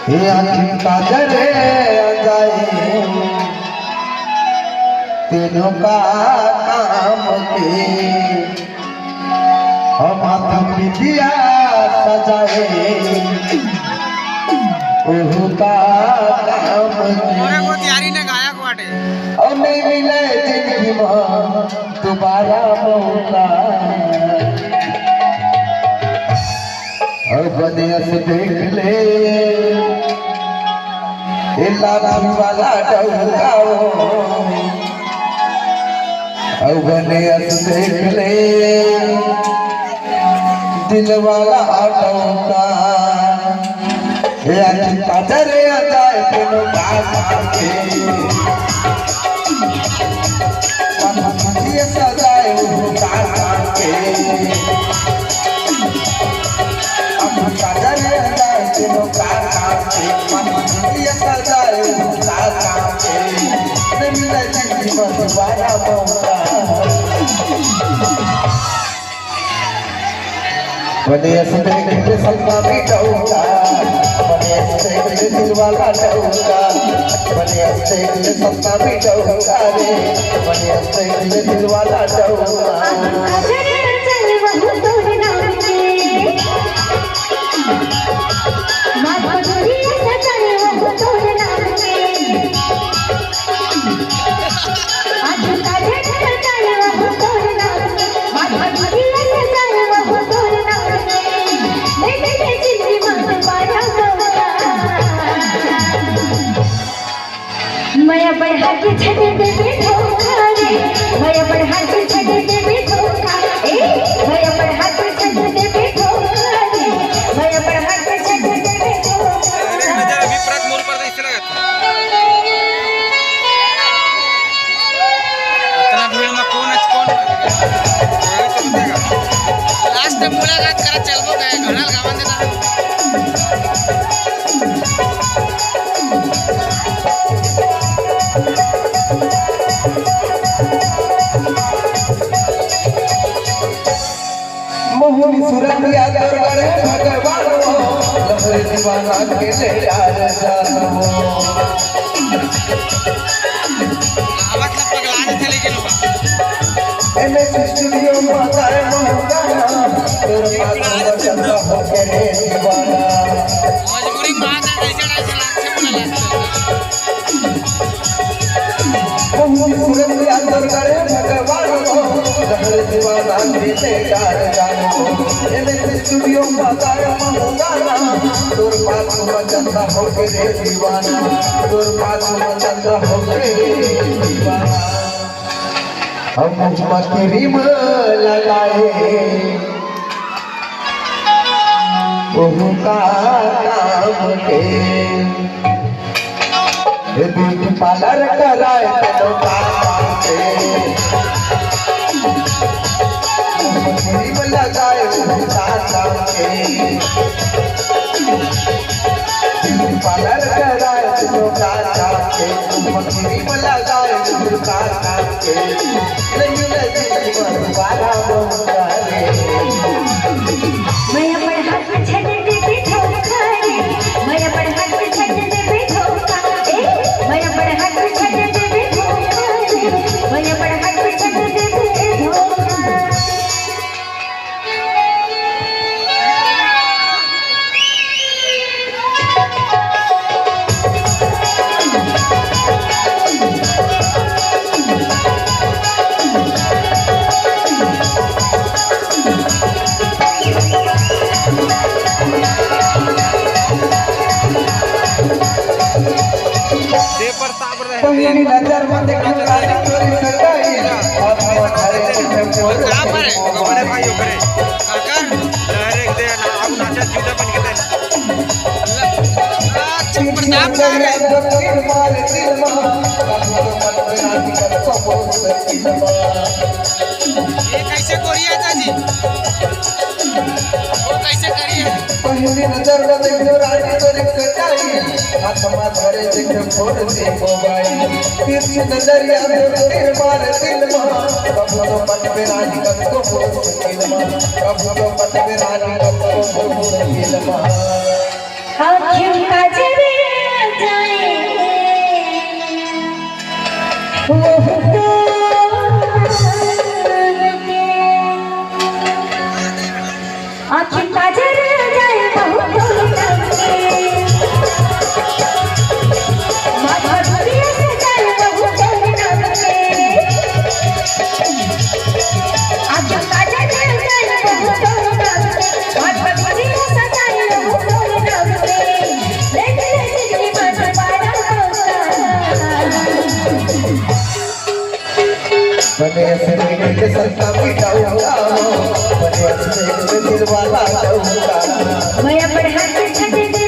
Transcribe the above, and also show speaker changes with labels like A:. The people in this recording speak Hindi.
A: काजरे जाए तीनों का काम के हम बिटिया सजाए ओहू का काम
B: तैयारी ने गाया वाटे
A: और नहीं मिले जिंदगी में दोबारा मौका और बनिया से देख ले लाठी वाला डौगाओ और बनिया से देख ले दिल वाला डौगा काजरे जाए तीनों का के सजाए के काजरे जाए तीनों का सजाए के मिले जिंदगी में दोबारा मौका बनिया से देख ले सलमा भी डौगा बनिया से देख ले दिल वाला डौगा बनिया से देख ले सलमा भी डौगा रे बनिया से देख ले दिल वाला डौगा
C: मैं बढ़ा के छड़े दे धोखा रे मैं बढ़ा के छड़े दे धोखा ए मैं बढ़ा के छड़े दे धोखा रे मैं बढ़ा के छड़े दे धोखा
B: अरे नजर अभी परत मोर पर इससे लगा इतना भीड़ में कौन लास्ट में मुलाकात करा चलबो गए घड़ल गावन देता
A: मोहनी सुरतिया दरबार भगवान लहरे दीवाना के ले यार जानो
B: आवाज ना पगलाने थे लेकिन
A: एने स्टूडियो में आए मोहना तेरे पास चंदा हो के रे दीवाना
B: मजबूरी मां का कैसे लाख से बोला
A: मोहनी सुरतिया दरबार भगवान लहरे दीवाना के ले यार जानो एने स्टूडियो में आए मोहना तोर पास चंदा हो के रे दीवाना तोर पास चंदा हो के रे दीवाना हम मुझमा क्रीम लगाए ओहू का काम के ब्यूटी पार्लर कराए तेनों का काम के क्रीम लगाए ओहू का काम के ब्यूटी पार्लर कराए तेनों का काम के क्रीम लगाए ओहू का काम के दोबारा मौका रे
C: मैं बढ़ा के छड़े दे धोखा रे मैं बढ़ा के छड़े दे धोखा ए मैं बढ़ा के छड़े दे धोखा रे मैं बढ़ा के छड़े दे धोखा
A: पहली नजर में देखा काली चोरी सगाई अब हरे
B: कहां पर है बड़े भाई ऊपर काका लहरे दे ना अब नाचा जूता बन के दे प्रताप
A: मार दिल
B: ये कैसे कोरिया चाची वो कैसे करिए
A: पहली नजर में देखो रानी चोरी सगाई हाथ में धरे देख फोड़ दे मोबाइल तीसरी नजरिया में तीर मार दिल कब तो पट पे रानी कब तो फोड़ दिल कब तो पट पे रानी कब तो फोड़ दिल
C: आँखों का
A: बने से मिले के सत्ता मिटाऊंगा बने से दिल वाला जाऊंगा
C: मैं अपन हाथ छड़ दे